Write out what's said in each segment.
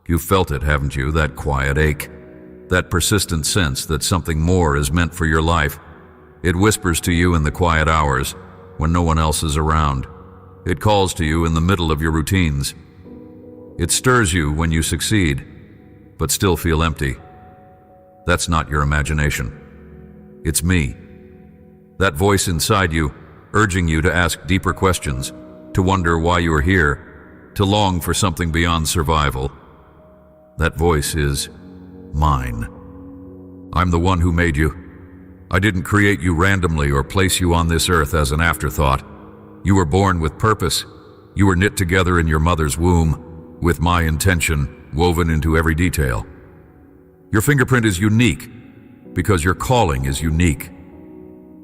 You've felt it, haven't you? That quiet ache. That persistent sense that something more is meant for your life. It whispers to you in the quiet hours when no one else is around. It calls to you in the middle of your routines. It stirs you when you succeed, but still feel empty. That's not your imagination. It's me. That voice inside you, urging you to ask deeper questions, to wonder why you are here, to long for something beyond survival. That voice is mine. I'm the one who made you. I didn't create you randomly or place you on this earth as an afterthought. You were born with purpose. You were knit together in your mother's womb, with my intention woven into every detail. Your fingerprint is unique because your calling is unique.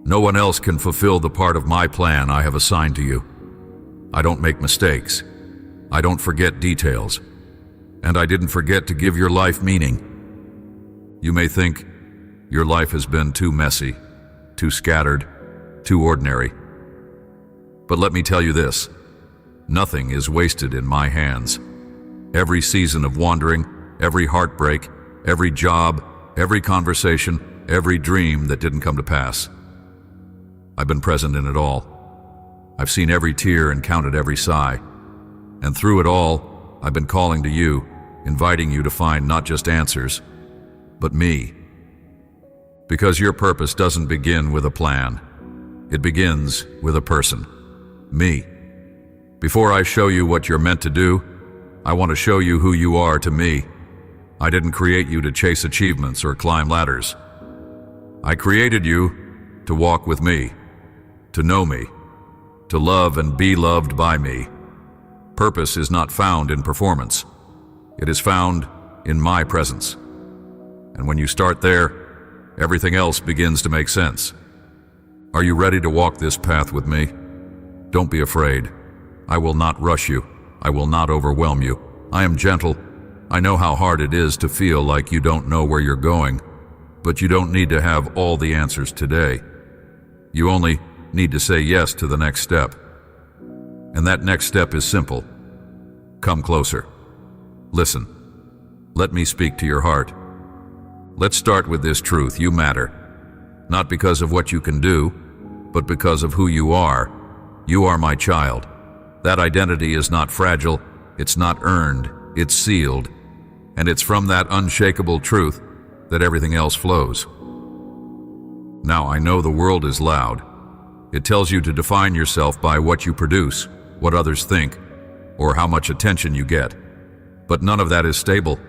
No one else can fulfill the part of my plan I have assigned to you. I don't make mistakes. I don't forget details. And I didn't forget to give your life meaning. You may think your life has been too messy, too scattered, too ordinary. But let me tell you this, nothing is wasted in my hands. Every season of wandering, every heartbreak, every job, every conversation, every dream that didn't come to pass. I've been present in it all. I've seen every tear and counted every sigh. And through it all, I've been calling to you, inviting you to find not just answers, but me. Because your purpose doesn't begin with a plan. It begins with a person, me. Before I show you what you're meant to do, I want to show you who you are to me. I didn't create you to chase achievements or climb ladders. I created you to walk with me, to know me, to love and be loved by me. Purpose is not found in performance. It is found in my presence. And when you start there, everything else begins to make sense. Are you ready to walk this path with me? Don't be afraid. I will not rush you. I will not overwhelm you. I am gentle. I know how hard it is to feel like you don't know where you're going, but you don't need to have all the answers today. You only need to say yes to the next step. And that next step is simple. Come closer. Listen. Let me speak to your heart. Let's start with this truth. You matter. Not because of what you can do, but because of who you are. You are my child. That identity is not fragile. It's not earned. It's sealed. And it's from that unshakable truth that everything else flows. Now, I know the world is loud. It tells you to define yourself by what you produce, what others think, or how much attention you get. But none of that is stable.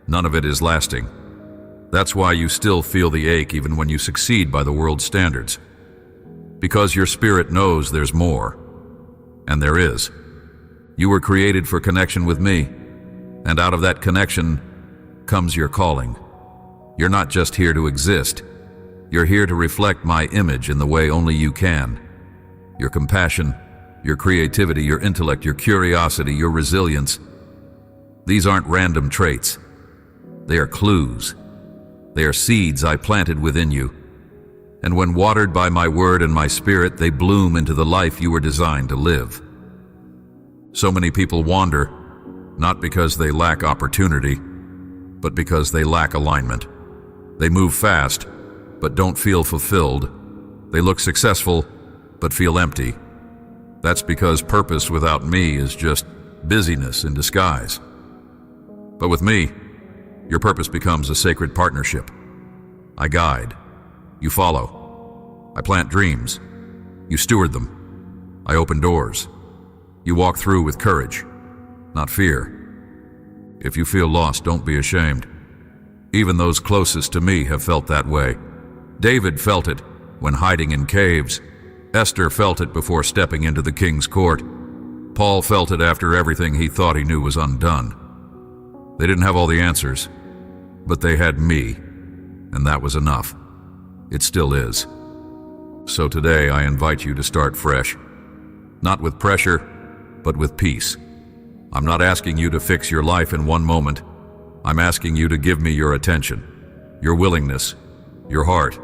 None of it is lasting. That's why you still feel the ache even when you succeed by the world's standards. Because your spirit knows there's more. And there is. You were created for connection with me. And out of that connection comes your calling. You're not just here to exist. You're here to reflect my image in the way only you can. Your compassion, your creativity, your intellect, your curiosity, your resilience. These aren't random traits. They are clues. They are seeds I planted within you. And when watered by my word and my spirit, they bloom into the life you were designed to live. So many people wander, not because they lack opportunity, but because they lack alignment. They move fast, but don't feel fulfilled. They look successful, but feel empty. That's because purpose without me is just busyness in disguise. But with me, your purpose becomes a sacred partnership. I guide. You follow. I plant dreams. You steward them. I open doors. You walk through with courage, not fear. If you feel lost, don't be ashamed. Even those closest to me have felt that way. David felt it when hiding in caves. Esther felt it before stepping into the king's court. Paul felt it after everything he thought he knew was undone. They didn't have all the answers, but they had me, and that was enough. It still is. So today I invite you to start fresh. Not with pressure, but with peace. I'm not asking you to fix your life in one moment. I'm asking you to give me your attention, your willingness, your heart.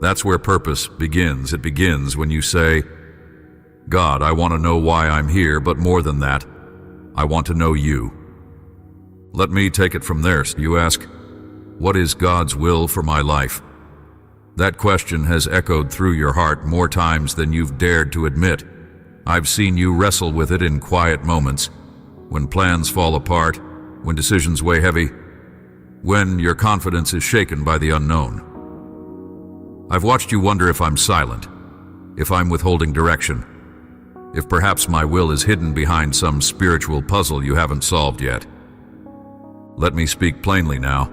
That's where purpose begins. It begins when you say, God, I want to know why I'm here, but more than that, I want to know you. Let me take it from there. You ask, what is God's will for my life? That question has echoed through your heart more times than you've dared to admit. I've seen you wrestle with it in quiet moments, when plans fall apart, when decisions weigh heavy, when your confidence is shaken by the unknown. I've watched you wonder if I'm silent, if I'm withholding direction, if perhaps my will is hidden behind some spiritual puzzle you haven't solved yet. Let me speak plainly now.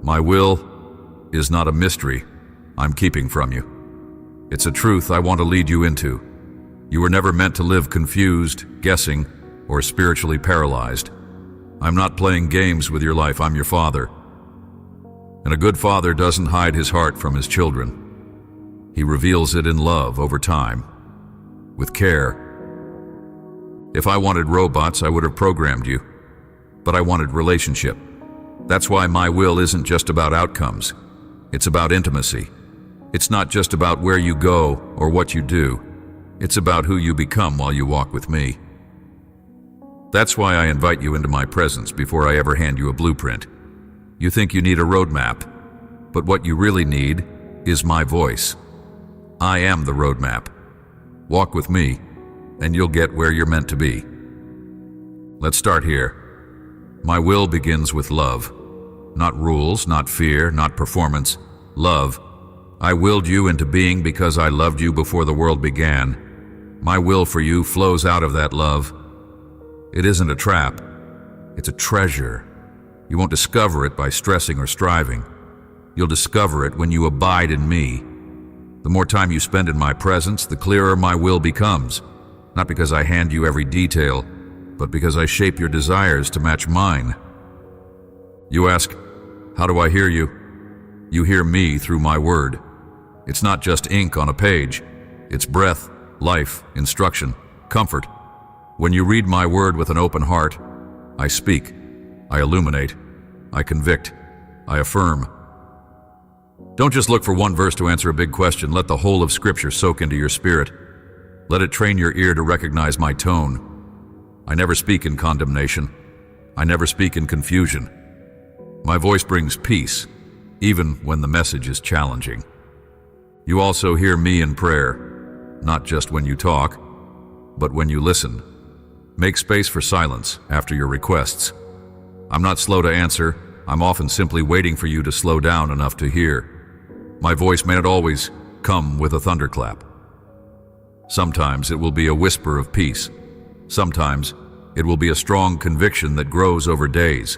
My will is not a mystery I'm keeping from you. It's a truth I want to lead you into. You were never meant to live confused, guessing, or spiritually paralyzed. I'm not playing games with your life. I'm your father. And a good father doesn't hide his heart from his children. He reveals it in love over time, with care. If I wanted robots, I would have programmed you. But I wanted relationship. That's why my will isn't just about outcomes. It's about intimacy. It's not just about where you go or what you do. It's about who you become while you walk with me. That's why I invite you into my presence before I ever hand you a blueprint. You think you need a roadmap, but what you really need is my voice. I am the roadmap. Walk with me, and you'll get where you're meant to be. Let's start here. My will begins with love. Not rules, not fear, not performance. Love. I willed you into being because I loved you before the world began. My will for you flows out of that love. It isn't a trap. It's a treasure. You won't discover it by stressing or striving. You'll discover it when you abide in me. The more time you spend in my presence, the clearer my will becomes. Not because I hand you every detail, but because I shape your desires to match mine. You ask, how do I hear you? You hear me through my word. It's not just ink on a page. It's breath, life, instruction, comfort. When you read my word with an open heart, I speak, I illuminate, I convict, I affirm. Don't just look for one verse to answer a big question. Let the whole of Scripture soak into your spirit. Let it train your ear to recognize my tone. I never speak in condemnation. I never speak in confusion. My voice brings peace, even when the message is challenging. You also hear me in prayer, not just when you talk, but when you listen. Make space for silence after your requests. I'm not slow to answer. I'm often simply waiting for you to slow down enough to hear. My voice may not always come with a thunderclap. Sometimes it will be a whisper of peace. Sometimes it will be a strong conviction that grows over days.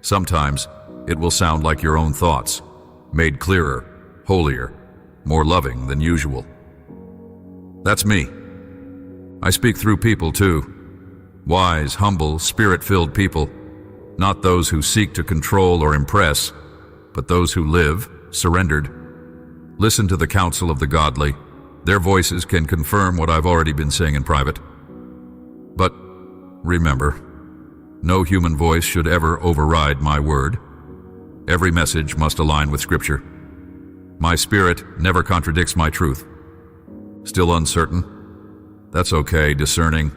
Sometimes it will sound like your own thoughts, made clearer, holier, more loving than usual. That's me. I speak through people too. Wise, humble, spirit-filled people. Not those who seek to control or impress, but those who live, surrendered. Listen to the counsel of the godly. Their voices can confirm what I've already been saying in private. But remember, no human voice should ever override my word. Every message must align with Scripture. My spirit never contradicts my truth. Still uncertain? That's okay, discerning.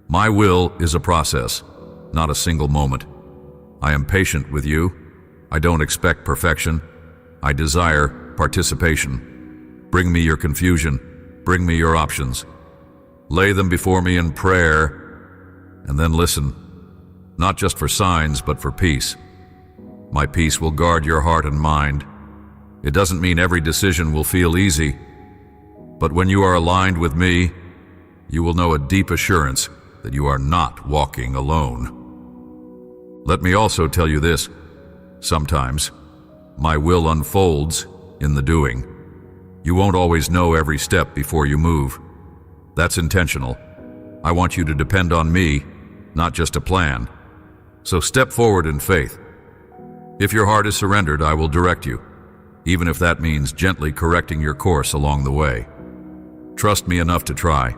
My will is a process, not a single moment. I am patient with you. I don't expect perfection. I desire participation. Bring me your confusion. Bring me your options. Lay them before me in prayer, and then listen, not just for signs, but for peace. My peace will guard your heart and mind. It doesn't mean every decision will feel easy, but when you are aligned with me, you will know a deep assurance that you are not walking alone. Let me also tell you this. Sometimes my will unfolds in the doing. You won't always know every step before you move. That's intentional. I want you to depend on me, not just a plan. So step forward in faith. If your heart is surrendered, I will direct you, even if that means gently correcting your course along the way. Trust me enough to try.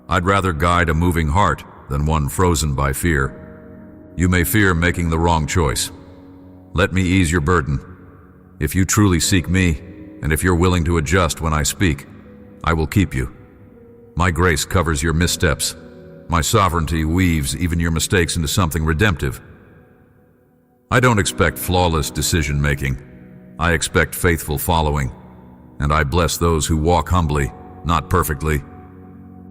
I'd rather guide a moving heart than one frozen by fear. You may fear making the wrong choice. Let me ease your burden. If you truly seek me, and if you're willing to adjust when I speak, I will keep you. My grace covers your missteps. My sovereignty weaves even your mistakes into something redemptive. I don't expect flawless decision-making. I expect faithful following, and I bless those who walk humbly, not perfectly.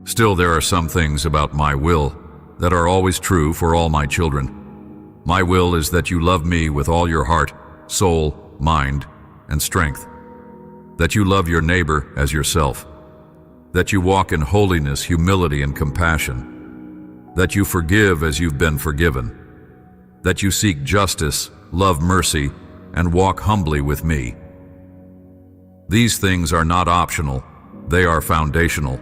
Still, there are some things about my will that are always true for all my children. My will is that you love me with all your heart, soul, mind, and strength. That you love your neighbor as yourself. That you walk in holiness, humility, and compassion. That you forgive as you've been forgiven. That you seek justice, love mercy, and walk humbly with me. These things are not optional, they are foundational.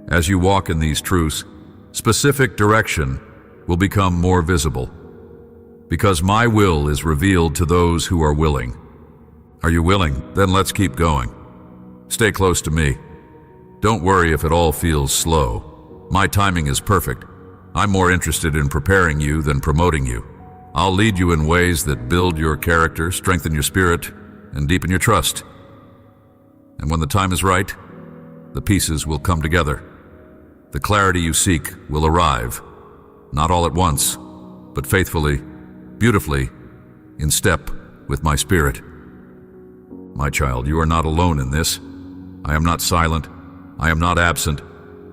As you walk in these truths, specific direction will become more visible. Because my will is revealed to those who are willing. Are you willing? Then let's keep going. Stay close to me. Don't worry if it all feels slow. My timing is perfect. I'm more interested in preparing you than promoting you. I'll lead you in ways that build your character, strengthen your spirit, and deepen your trust. And when the time is right, the pieces will come together. The clarity you seek will arrive, not all at once, but faithfully, beautifully, in step with my spirit. My child, you are not alone in this. I am not silent. I am not absent.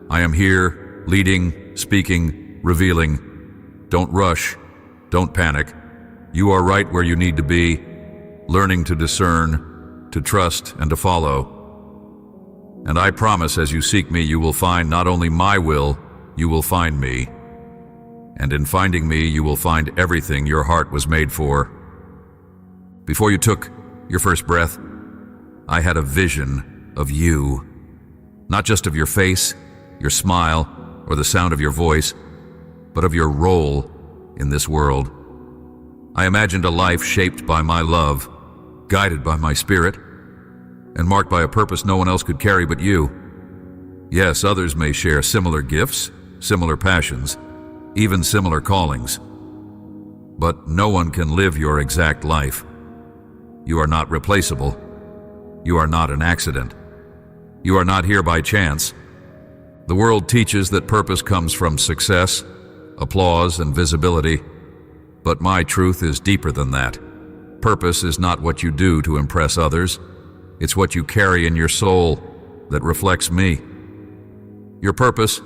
I am here, leading, speaking, revealing. Don't rush. Don't panic. You are right where you need to be, learning to discern, to trust, and to follow. And I promise as you seek me, you will find not only my will, you will find me. And in finding me, you will find everything your heart was made for. Before you took your first breath, I had a vision of you. Not just of your face, your smile, or the sound of your voice, but of your role in this world. I imagined a life shaped by my love, guided by my spirit, and marked by a purpose no one else could carry but you. Yes, others may share similar gifts, similar passions, even similar callings. But no one can live your exact life. You are not replaceable. You are not an accident. You are not here by chance. The world teaches that purpose comes from success, applause, and visibility. But my truth is deeper than that. Purpose is not what you do to impress others. It's what you carry in your soul that reflects me. Your purpose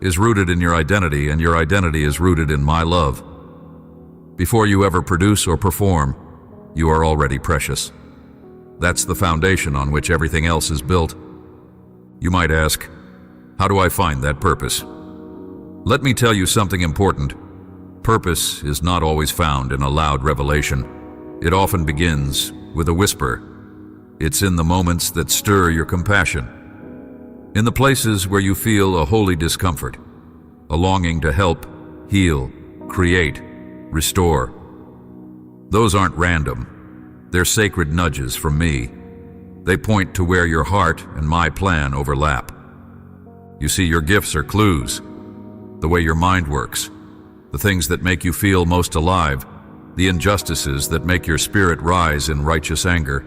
is rooted in your identity, and your identity is rooted in my love. Before you ever produce or perform, you are already precious. That's the foundation on which everything else is built. You might ask, how do I find that purpose? Let me tell you something important. Purpose is not always found in a loud revelation. It often begins with a whisper. It's in the moments that stir your compassion. In the places where you feel a holy discomfort, a longing to help, heal, create, restore. Those aren't random. They're sacred nudges from me. They point to where your heart and my plan overlap. You see, your gifts are clues. The way your mind works, the things that make you feel most alive, the injustices that make your spirit rise in righteous anger,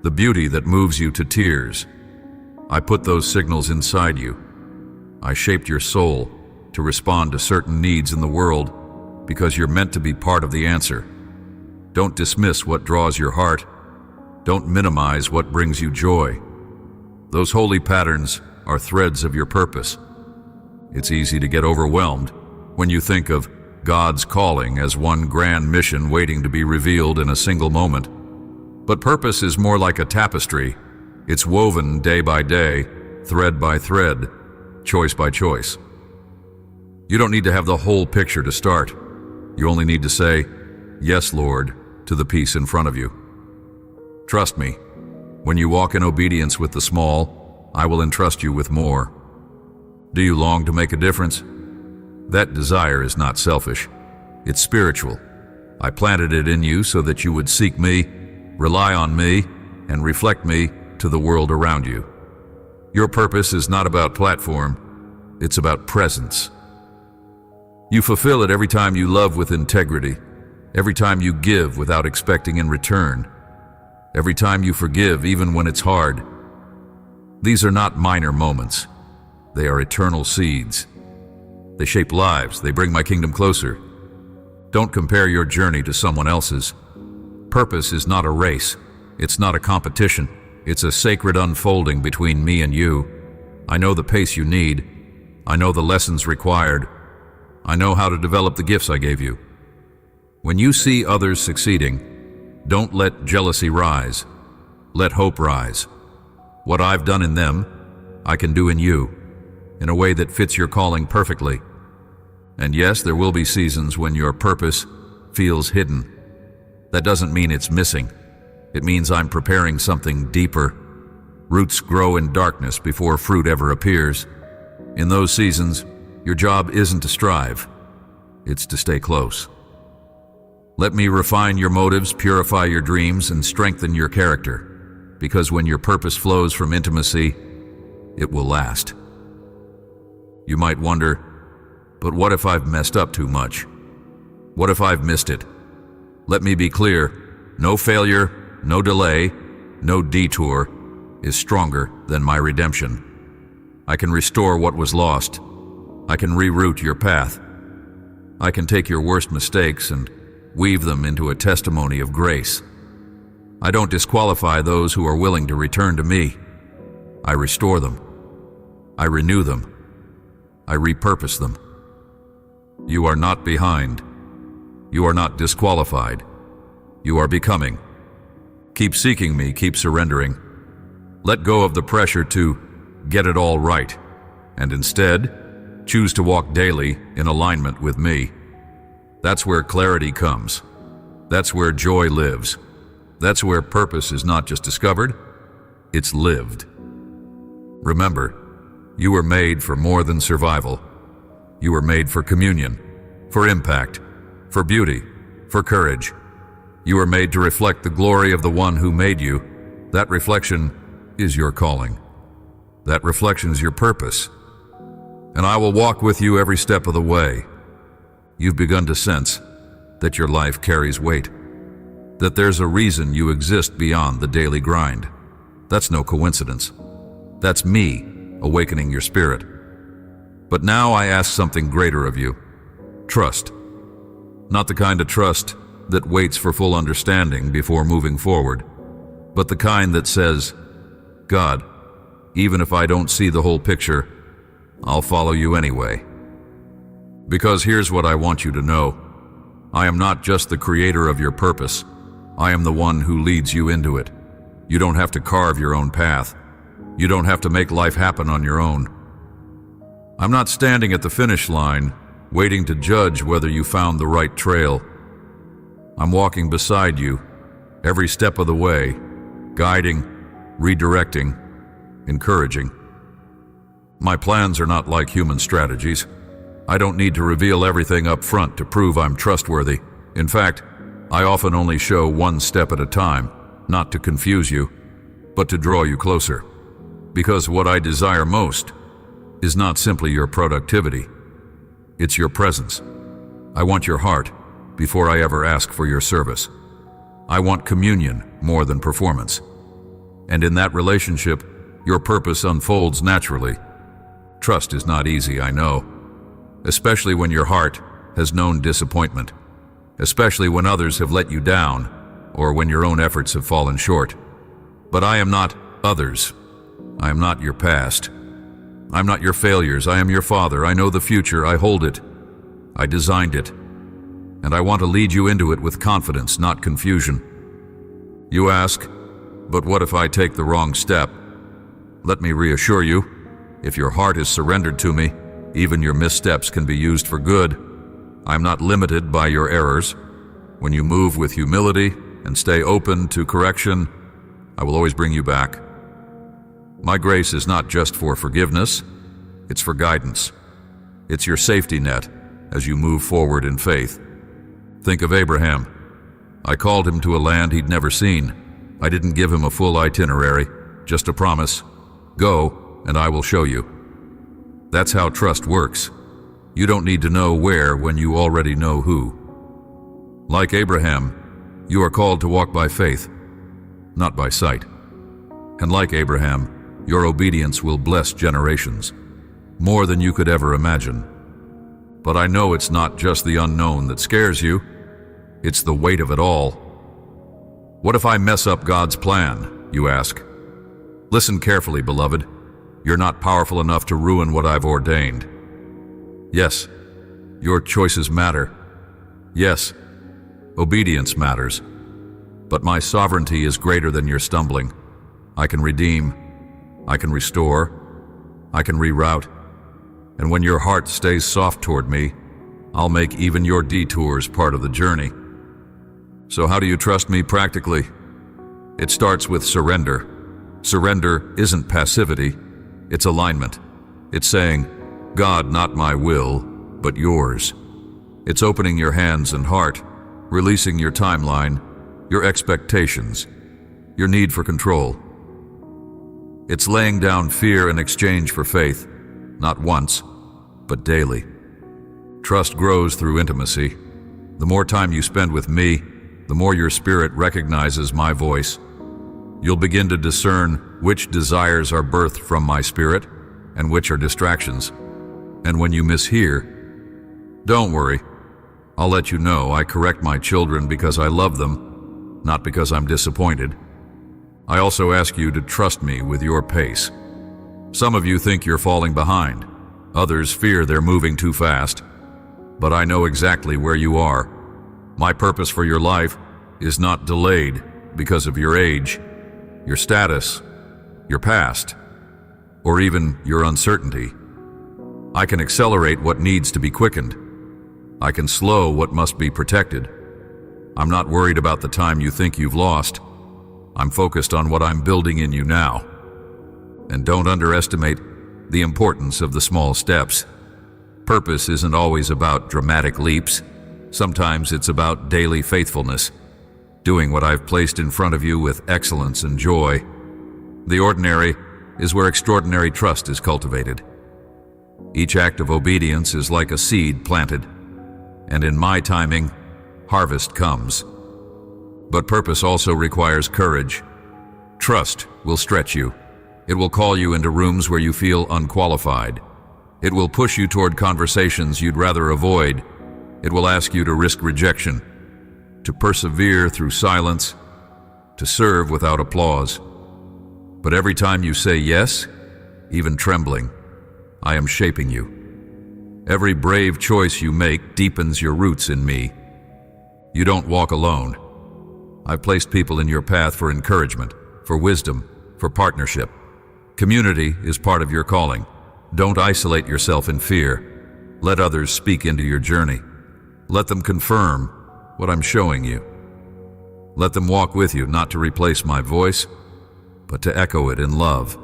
the beauty that moves you to tears. I put those signals inside you. I shaped your soul to respond to certain needs in the world because you're meant to be part of the answer. Don't dismiss what draws your heart. Don't minimize what brings you joy. Those holy patterns are threads of your purpose. It's easy to get overwhelmed when you think of God's calling as one grand mission waiting to be revealed in a single moment. But purpose is more like a tapestry. It's woven day by day, thread by thread, choice by choice. You don't need to have the whole picture to start. You only need to say, "Yes, Lord," to the piece in front of you. Trust me, when you walk in obedience with the small, I will entrust you with more. Do you long to make a difference? That desire is not selfish. It's spiritual. I planted it in you so that you would seek me, rely on me, and reflect me to the world around you. Your purpose is not about platform, it's about presence. You fulfill it every time you love with integrity, every time you give without expecting in return, every time you forgive even when it's hard. These are not minor moments. They are eternal seeds. They shape lives. They bring my kingdom closer. Don't compare your journey to someone else's. Purpose is not a race. It's not a competition. It's a sacred unfolding between me and you. I know the pace you need. I know the lessons required. I know how to develop the gifts I gave you. When you see others succeeding, don't let jealousy rise. Let hope rise. What I've done in them, I can do in you, in a way that fits your calling perfectly. And yes, there will be seasons when your purpose feels hidden. That doesn't mean it's missing. It means I'm preparing something deeper. Roots grow in darkness before fruit ever appears. In those seasons, your job isn't to strive. It's to stay close. Let me refine your motives, purify your dreams, and strengthen your character. Because when your purpose flows from intimacy, it will last. You might wonder, but what if I've messed up too much? What if I've missed it? Let me be clear, no failure, no delay, no detour is stronger than my redemption. I can restore what was lost. I can reroute your path. I can take your worst mistakes and weave them into a testimony of grace. I don't disqualify those who are willing to return to me. I restore them. I renew them. I repurpose them. You are not behind. You are not disqualified. You are becoming. Keep seeking me, keep surrendering. Let go of the pressure to get it all right, and instead, choose to walk daily in alignment with me. That's where clarity comes. That's where joy lives. That's where purpose is not just discovered, it's lived. Remember, you were made for more than survival. You were made for communion, for impact, for beauty, for courage. You were made to reflect the glory of the one who made you. That reflection is your calling. That reflection is your purpose. And I will walk with you every step of the way. You've begun to sense that your life carries weight, that there's a reason you exist beyond the daily grind. That's no coincidence. That's me awakening your spirit. But now I ask something greater of you. Trust. Not the kind of trust that waits for full understanding before moving forward, but the kind that says, God, even if I don't see the whole picture, I'll follow you anyway. Because here's what I want you to know. I am not just the creator of your purpose. I am the one who leads you into it. You don't have to carve your own path. You don't have to make life happen on your own. I'm not standing at the finish line, waiting to judge whether you found the right trail. I'm walking beside you, every step of the way, guiding, redirecting, encouraging. My plans are not like human strategies. I don't need to reveal everything up front to prove I'm trustworthy. In fact, I often only show one step at a time, not to confuse you, but to draw you closer. Because what I desire most is not simply your productivity. It's your presence. I want your heart before I ever ask for your service. I want communion more than performance. And in that relationship, your purpose unfolds naturally. Trust is not easy, I know, especially when your heart has known disappointment, especially when others have let you down or when your own efforts have fallen short. But I am not others. I am not your past. I'm not your failures. I am your Father. I know the future. I hold it. I designed it. And I want to lead you into it with confidence, not confusion. You ask, but what if I take the wrong step? Let me reassure you, if your heart is surrendered to me, even your missteps can be used for good. I'm not limited by your errors. When you move with humility and stay open to correction, I will always bring you back. My grace is not just for forgiveness, it's for guidance. It's your safety net as you move forward in faith. Think of Abraham. I called him to a land he'd never seen. I didn't give him a full itinerary, just a promise. Go, and I will show you. That's how trust works. You don't need to know where when you already know who. Like Abraham, you are called to walk by faith, not by sight. And like Abraham, your obedience will bless generations, more than you could ever imagine. But I know it's not just the unknown that scares you. It's the weight of it all. What if I mess up God's plan, you ask? Listen carefully, beloved. You're not powerful enough to ruin what I've ordained. Yes, your choices matter. Yes, obedience matters. But my sovereignty is greater than your stumbling. I can redeem. I can restore. I can reroute. And when your heart stays soft toward me, I'll make even your detours part of the journey. So how do you trust me practically? It starts with surrender. Surrender isn't passivity, it's alignment. It's saying, God, not my will, but yours. It's opening your hands and heart, releasing your timeline, your expectations, your need for control. It's laying down fear in exchange for faith, not once, but daily. Trust grows through intimacy. The more time you spend with me, the more your spirit recognizes my voice. You'll begin to discern which desires are birthed from my spirit and which are distractions. And when you mishear, don't worry. I'll let you know I correct my children because I love them, not because I'm disappointed. I also ask you to trust me with your pace. Some of you think you're falling behind. Others fear they're moving too fast. But I know exactly where you are. My purpose for your life is not delayed because of your age, your status, your past, or even your uncertainty. I can accelerate what needs to be quickened. I can slow what must be protected. I'm not worried about the time you think you've lost. I'm focused on what I'm building in you now. And don't underestimate the importance of the small steps. Purpose isn't always about dramatic leaps. Sometimes it's about daily faithfulness, doing what I've placed in front of you with excellence and joy. The ordinary is where extraordinary trust is cultivated. Each act of obedience is like a seed planted, and in my timing, harvest comes. But purpose also requires courage. Trust will stretch you. It will call you into rooms where you feel unqualified. It will push you toward conversations you'd rather avoid. It will ask you to risk rejection, to persevere through silence, to serve without applause. But every time you say yes, even trembling, I am shaping you. Every brave choice you make deepens your roots in me. You don't walk alone. I've placed people in your path for encouragement, for wisdom, for partnership. Community is part of your calling. Don't isolate yourself in fear. Let others speak into your journey. Let them confirm what I'm showing you. Let them walk with you, not to replace my voice, but to echo it in love.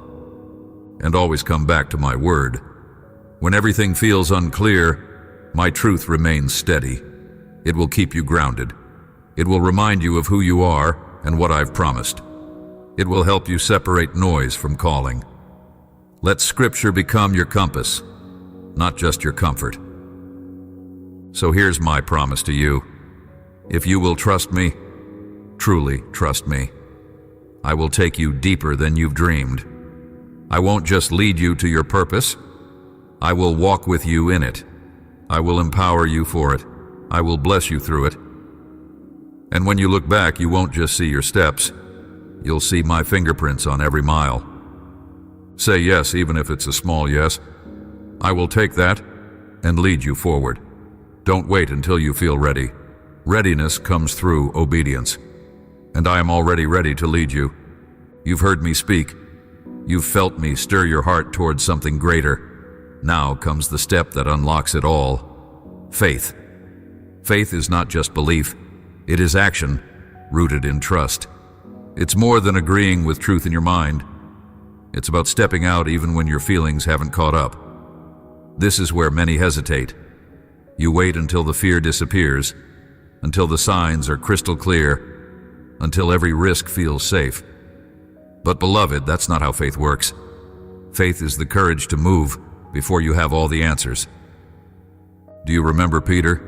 And always come back to my word. When everything feels unclear, my truth remains steady. It will keep you grounded. It will remind you of who you are and what I've promised. It will help you separate noise from calling. Let Scripture become your compass, not just your comfort. So here's my promise to you. If you will trust me, truly trust me, I will take you deeper than you've dreamed. I won't just lead you to your purpose. I will walk with you in it. I will empower you for it. I will bless you through it. And when you look back, you won't just see your steps. You'll see my fingerprints on every mile. Say yes, even if it's a small yes. I will take that and lead you forward. Don't wait until you feel ready. Readiness comes through obedience. And I am already ready to lead you. You've heard me speak. You've felt me stir your heart towards something greater. Now comes the step that unlocks it all. Faith. Faith is not just belief. It is action, rooted in trust. It's more than agreeing with truth in your mind. It's about stepping out even when your feelings haven't caught up. This is where many hesitate. You wait until the fear disappears, until the signs are crystal clear, until every risk feels safe. But beloved, that's not how faith works. Faith is the courage to move before you have all the answers. Do you remember Peter?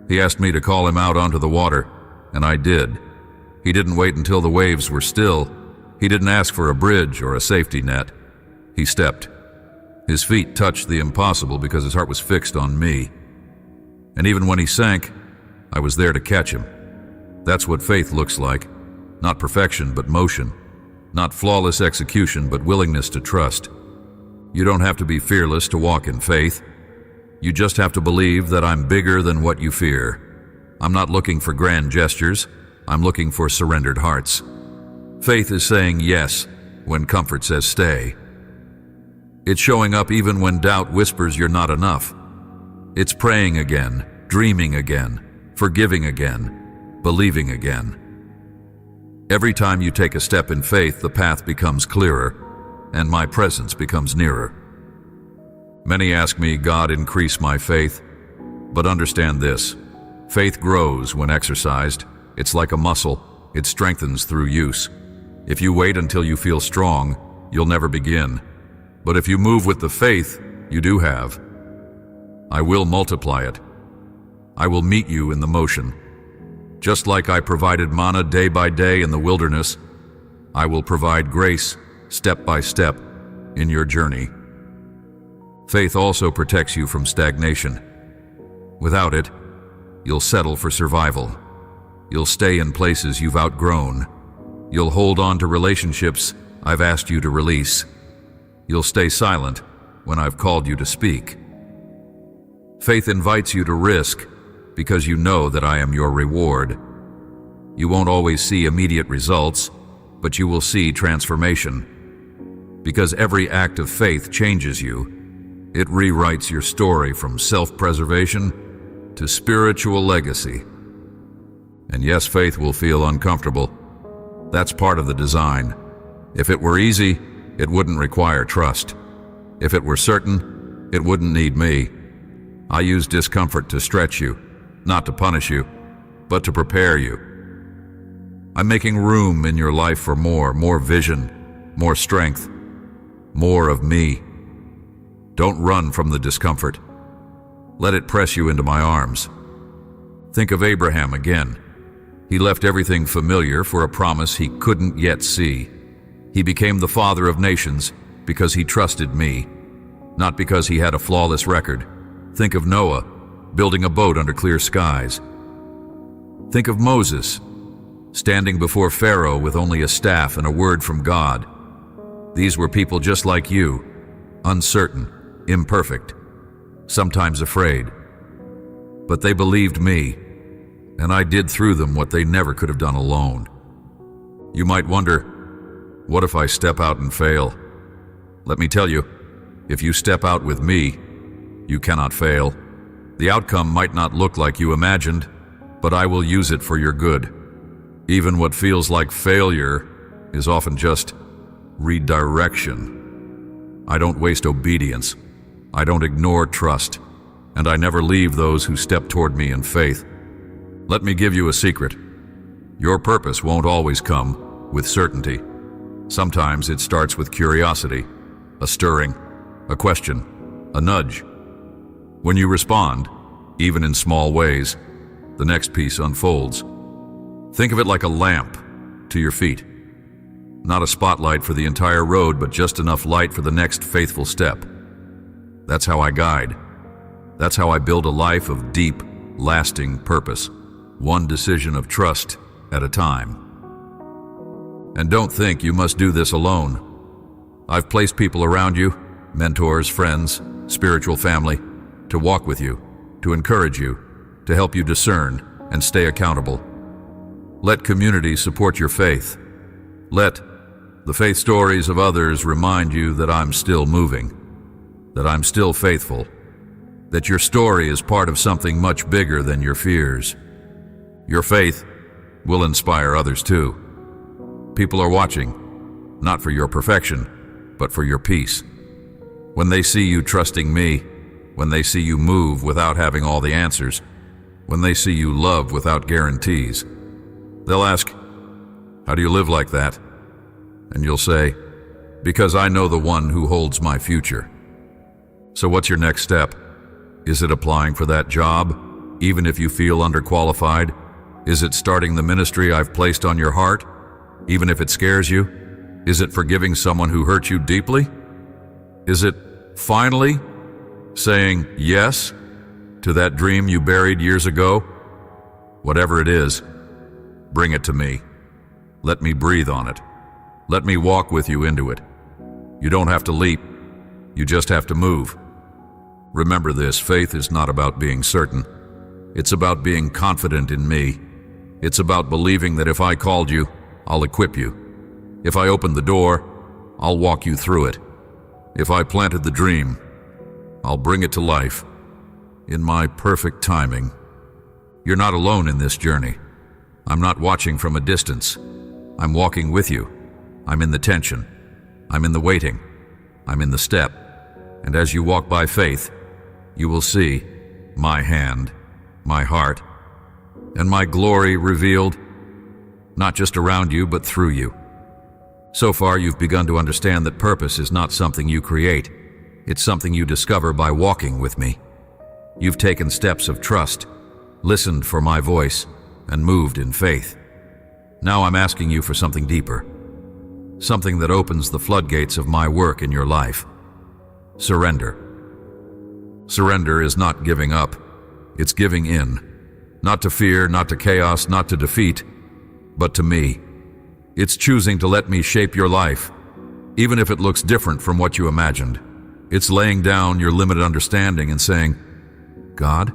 He asked me to call him out onto the water, and I did. He didn't wait until the waves were still. He didn't ask for a bridge or a safety net. He stepped. His feet touched the impossible because his heart was fixed on me. And even when he sank, I was there to catch him. That's what faith looks like. Not perfection, but motion. Not flawless execution, but willingness to trust. You don't have to be fearless to walk in faith. You just have to believe that I'm bigger than what you fear. I'm not looking for grand gestures. I'm looking for surrendered hearts. Faith is saying yes when comfort says stay. It's showing up even when doubt whispers you're not enough. It's praying again, dreaming again, forgiving again, believing again. Every time you take a step in faith, the path becomes clearer, and my presence becomes nearer. Many ask me, God, increase my faith. But understand this, faith grows when exercised. It's like a muscle, it strengthens through use. If you wait until you feel strong, you'll never begin. But if you move with the faith you do have, I will multiply it. I will meet you in the motion. Just like I provided manna day by day in the wilderness, I will provide grace step by step in your journey. Faith also protects you from stagnation. Without it, you'll settle for survival. You'll stay in places you've outgrown. You'll hold on to relationships I've asked you to release. You'll stay silent when I've called you to speak. Faith invites you to risk because you know that I am your reward. You won't always see immediate results, but you will see transformation. Because every act of faith changes you. It rewrites your story from self-preservation to spiritual legacy. And yes, faith will feel uncomfortable. That's part of the design. If it were easy, it wouldn't require trust. If it were certain, it wouldn't need me. I use discomfort to stretch you, not to punish you, but to prepare you. I'm making room in your life for more vision, more strength, more of me. Don't run from the discomfort. Let it press you into my arms. Think of Abraham again. He left everything familiar for a promise he couldn't yet see. He became the father of nations because he trusted me, not because he had a flawless record. Think of Noah, building a boat under clear skies. Think of Moses, standing before Pharaoh with only a staff and a word from God. These were people just like you, uncertain, imperfect, sometimes afraid. But they believed me, and I did through them what they never could have done alone. You might wonder, what if I step out and fail? Let me tell you, if you step out with me, you cannot fail. The outcome might not look like you imagined, but I will use it for your good. Even what feels like failure is often just redirection. I don't waste obedience. I don't ignore trust. And I never leave those who step toward me in faith. Let me give you a secret. Your purpose won't always come with certainty. Sometimes it starts with curiosity, a stirring, a question, a nudge. When you respond, even in small ways, the next piece unfolds. Think of it like a lamp to your feet. Not a spotlight for the entire road, but just enough light for the next faithful step. That's how I guide. That's how I build a life of deep, lasting purpose, one decision of trust at a time. And don't think you must do this alone. I've placed people around you, mentors, friends, spiritual family, to walk with you, to encourage you, to help you discern and stay accountable. Let community support your faith. Let the faith stories of others remind you that I'm still moving, that I'm still faithful, that your story is part of something much bigger than your fears. Your faith will inspire others too. People are watching, not for your perfection, but for your peace. When they see you trusting me, when they see you move without having all the answers, when they see you love without guarantees, they'll ask, "How do you live like that?" And you'll say, "Because I know the one who holds my future." So what's your next step? Is it applying for that job, even if you feel underqualified? Is it starting the ministry I've placed on your heart, even if it scares you? Is it forgiving someone who hurt you deeply? Is it finally saying yes To that dream you buried years ago? Whatever it is, bring it to me. Let me breathe on it. Let me walk with you into it. You don't have to leap. You just have to move. Remember this, faith is not about being certain. It's about being confident in me. It's about believing that if I called you, I'll equip you. If I opened the door, I'll walk you through it. If I planted the dream, I'll bring it to life in my perfect timing. You're not alone in this journey. I'm not watching from a distance. I'm walking with you. I'm in the tension. I'm in the waiting. I'm in the step. And as you walk by faith, you will see my hand, my heart, and my glory revealed, not just around you, but through you. So far, you've begun to understand that purpose is not something you create. It's something you discover by walking with me. You've taken steps of trust, listened for my voice, and moved in faith. Now I'm asking you for something deeper, something that opens the floodgates of my work in your life. Surrender. Surrender is not giving up. It's giving in. Not to fear, not to chaos, not to defeat, but to me. It's choosing to let me shape your life, even if it looks different from what you imagined. It's laying down your limited understanding and saying, God,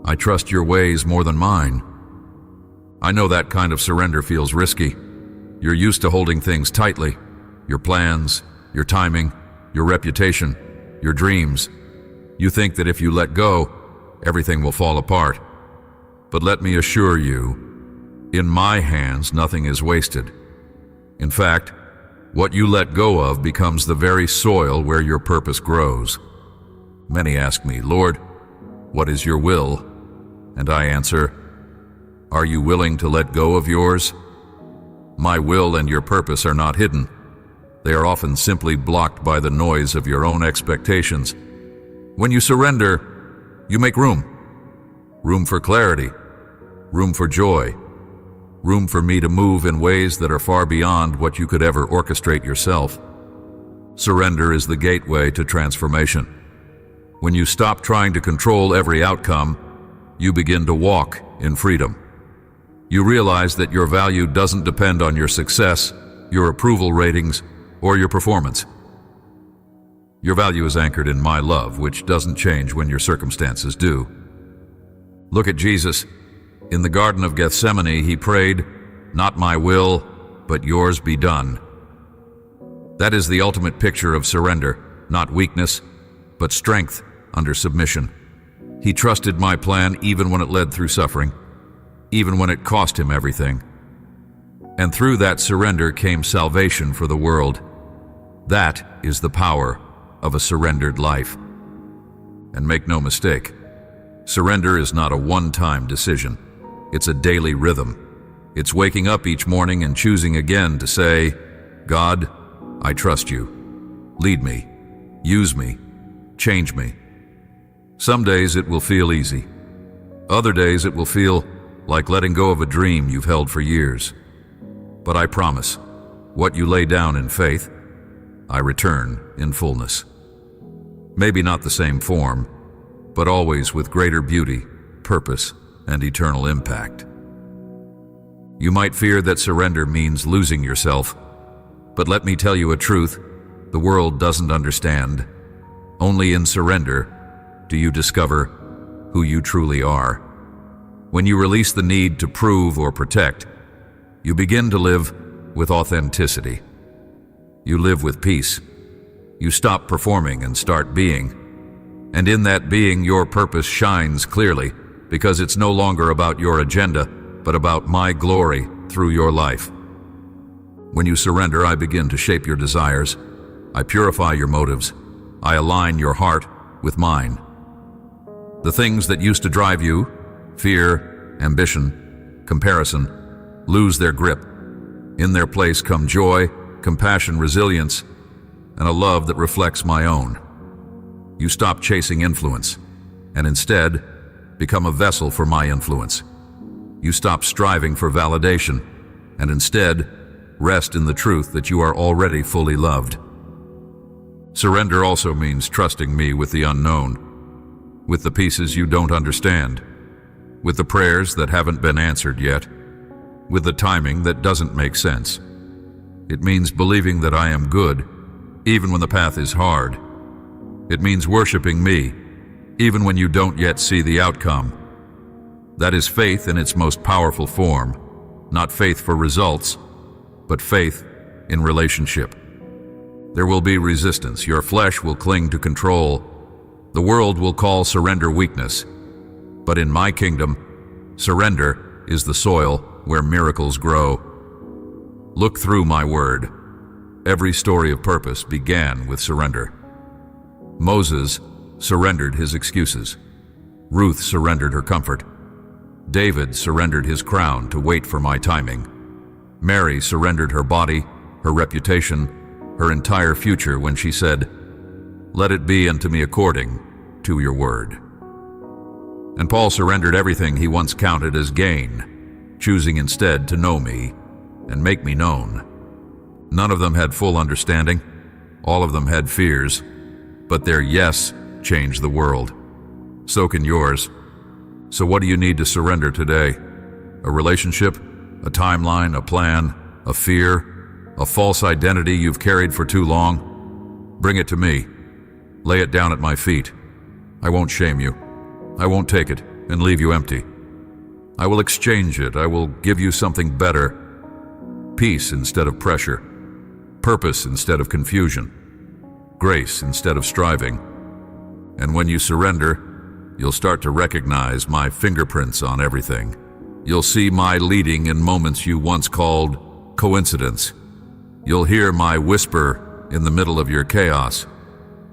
I trust your ways more than mine. I know that kind of surrender feels risky. You're used to holding things tightly, your plans, your timing, your reputation, your dreams. You think that if you let go, everything will fall apart. But let me assure you, in my hands, nothing is wasted. In fact, what you let go of becomes the very soil where your purpose grows. Many ask me, Lord, what is your will? And I answer, are you willing to let go of yours? My will and your purpose are not hidden. They are often simply blocked by the noise of your own expectations. When you surrender, you make room. Room for clarity, room for joy, room for me to move in ways that are far beyond what you could ever orchestrate yourself. Surrender is the gateway to transformation. When you stop trying to control every outcome, you begin to walk in freedom. You realize that your value doesn't depend on your success, your approval ratings, or your performance. Your value is anchored in my love, which doesn't change when your circumstances do. Look at Jesus. In the Garden of Gethsemane, he prayed, "Not my will, but yours be done." That is the ultimate picture of surrender, not weakness, but strength under submission. He trusted my plan even when it led through suffering, even when it cost him everything. And through that surrender came salvation for the world. That is the power of a surrendered life. And make no mistake, surrender is not a one-time decision. It's a daily rhythm. It's waking up each morning and choosing again to say, God, I trust you. Lead me, use me, change me. Some days it will feel easy. Other days it will feel like letting go of a dream you've held for years. But I promise, what you lay down in faith, I return in fullness. Maybe not the same form, but always with greater beauty, purpose, and eternal impact. You might fear that surrender means losing yourself, but let me tell you a truth the world doesn't understand. Only in surrender do you discover who you truly are. When you release the need to prove or protect, you begin to live with authenticity. You live with peace. You stop performing and start being. And in that being, your purpose shines clearly because it's no longer about your agenda, but about my glory through your life. When you surrender, I begin to shape your desires. I purify your motives. I align your heart with mine. The things that used to drive you, fear, ambition, comparison, lose their grip. In their place come joy, compassion, resilience, and a love that reflects my own. You stop chasing influence, and instead become a vessel for my influence. You stop striving for validation, and instead rest in the truth that you are already fully loved. Surrender also means trusting me with the unknown. with the pieces you don't understand, with the prayers that haven't been answered yet, with the timing that doesn't make sense. It means believing that I am good, even when the path is hard. It means worshiping me, even when you don't yet see the outcome. That is faith in its most powerful form, not faith for results, but faith in relationship. There will be resistance. Your flesh will cling to control. The world will call surrender weakness. But in my kingdom, surrender is the soil where miracles grow. Look through my word. Every story of purpose began with surrender. Moses surrendered his excuses. Ruth surrendered her comfort. David surrendered his crown to wait for my timing. Mary surrendered her body, her reputation, her entire future when she said, "Let it be unto me according to your word." And Paul surrendered everything he once counted as gain, choosing instead to know me and make me known. None of them had full understanding. All of them had fears, but their yes changed the world. So can yours. So what do you need to surrender today? A relationship? A timeline? A plan? A fear? A false identity you've carried for too long? Bring it to me. Lay it down at my feet. I won't shame you. I won't take it and leave you empty. I will exchange it. I will give you something better. Peace instead of pressure. Purpose instead of confusion. Grace instead of striving. And when you surrender, you'll start to recognize my fingerprints on everything. You'll see my leading in moments you once called coincidence. You'll hear my whisper in the middle of your chaos.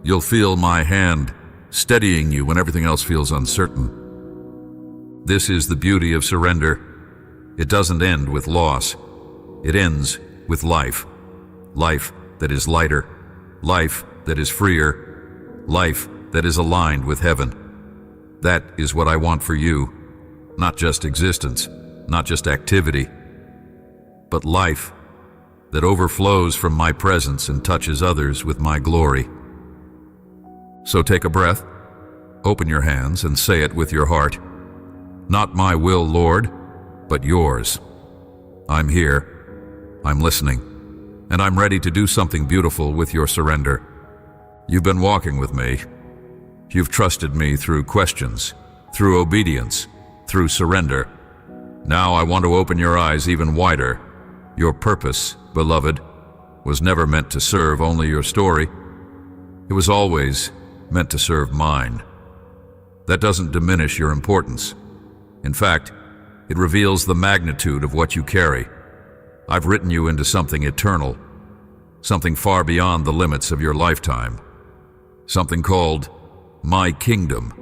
You'll feel my hand steadying you when everything else feels uncertain. This is the beauty of surrender. It doesn't end with loss. It ends with life. Life that is lighter. Life that is freer. Life that is aligned with heaven. That is what I want for you. Not just existence, not just activity, but life that overflows from my presence and touches others with my glory. So take a breath, open your hands, and say it with your heart. Not my will, Lord, but yours. I'm here, I'm listening, and I'm ready to do something beautiful with your surrender. You've been walking with me. You've trusted me through questions, through obedience, through surrender. Now I want to open your eyes even wider. Your purpose, beloved, was never meant to serve only your story. It was always meant to serve mine. That doesn't diminish your importance. In fact, it reveals the magnitude of what you carry. I've written you into something eternal, something far beyond the limits of your lifetime, something called my kingdom.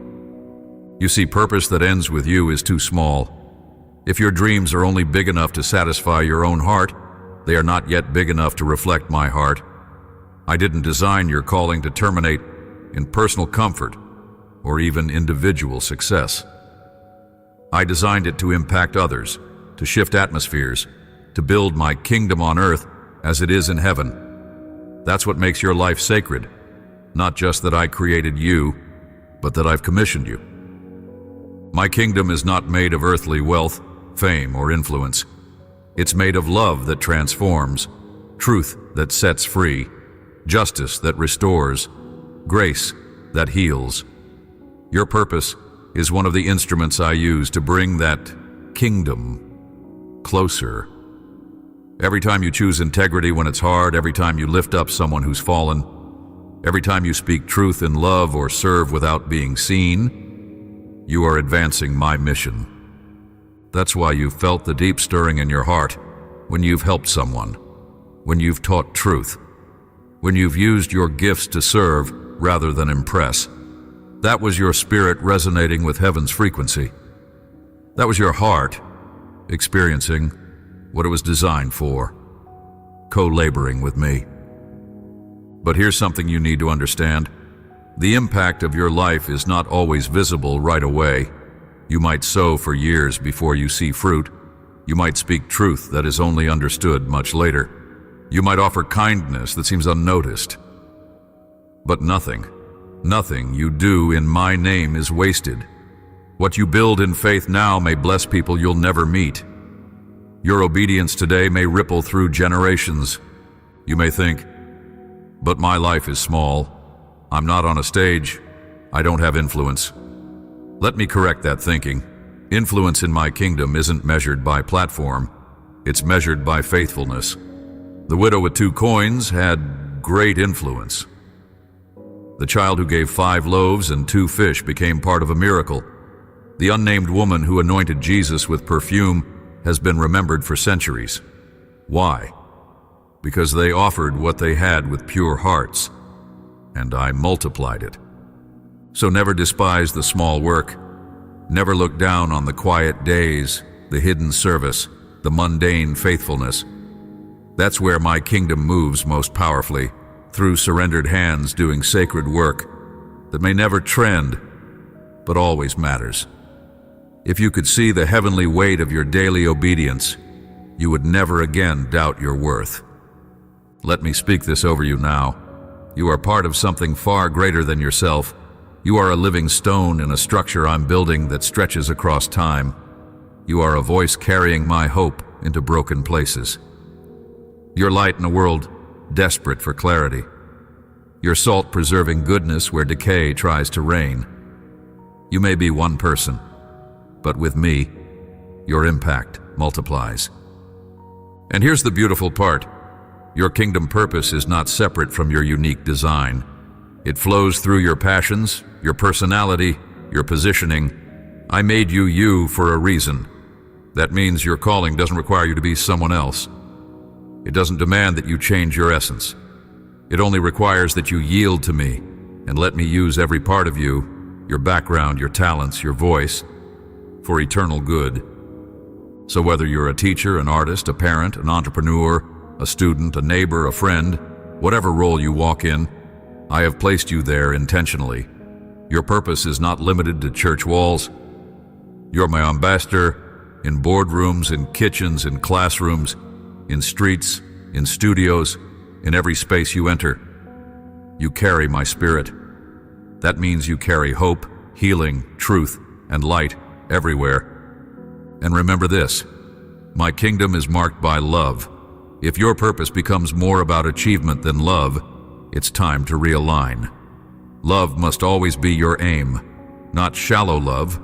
You see, purpose that ends with you is too small. If your dreams are only big enough to satisfy your own heart, they are not yet big enough to reflect my heart. I didn't design your calling to terminate in personal comfort or even individual success. I designed it to impact others, to shift atmospheres, to build my kingdom on earth as it is in heaven. That's what makes your life sacred. Not just that I created you, but that I've commissioned you. My kingdom is not made of earthly wealth, fame, or influence. It's made of love that transforms, truth that sets free, justice that restores, grace that heals. Your purpose is one of the instruments I use to bring that kingdom closer. Every time you choose integrity when it's hard, every time you lift up someone who's fallen, every time you speak truth in love or serve without being seen, you are advancing my mission. That's why you've felt the deep stirring in your heart when you've helped someone, when you've taught truth, when you've used your gifts to serve rather than impress. That was your spirit resonating with heaven's frequency. That was your heart experiencing what it was designed for, co-laboring with me. But here's something you need to understand. The impact of your life is not always visible right away. You might sow for years before you see fruit. You might speak truth that is only understood much later. You might offer kindness that seems unnoticed. But nothing Nothing you do in my name is wasted. What you build in faith now may bless people you'll never meet. Your obedience today may ripple through generations. You may think, but my life is small. I'm not on a stage. I don't have influence. Let me correct that thinking. Influence in my kingdom isn't measured by platform. It's measured by faithfulness. The widow with 2 coins had great influence. The child who gave 5 loaves and 2 fish became part of a miracle. The unnamed woman who anointed Jesus with perfume has been remembered for centuries. Why? Because they offered what they had with pure hearts, and I multiplied it. So never despise the small work. Never look down on the quiet days, the hidden service, the mundane faithfulness. That's where my kingdom moves most powerfully, through surrendered hands doing sacred work that may never trend, but always matters. If you could see the heavenly weight of your daily obedience, you would never again doubt your worth. Let me speak this over you now. You are part of something far greater than yourself. You are a living stone in a structure I'm building that stretches across time. You are a voice carrying my hope into broken places. You're light in a world desperate for clarity. You're salt preserving goodness where decay tries to reign. You may be one person, but with me, your impact multiplies. And here's the beautiful part. Your kingdom purpose is not separate from your unique design. It flows through your passions, your personality, your positioning. I made you you for a reason. That means your calling doesn't require you to be someone else. It doesn't demand that you change your essence. It only requires that you yield to me and let me use every part of you, your background, your talents, your voice, for eternal good. So whether you're a teacher, an artist, a parent, an entrepreneur, a student, a neighbor, a friend, whatever role you walk in, I have placed you there intentionally. Your purpose is not limited to church walls. You're my ambassador in boardrooms, in kitchens, in classrooms, in streets, in studios, in every space you enter. You carry my spirit. That means you carry hope, healing, truth, and light everywhere. And remember this, my kingdom is marked by love. If your purpose becomes more about achievement than love, it's time to realign. Love must always be your aim, not shallow love,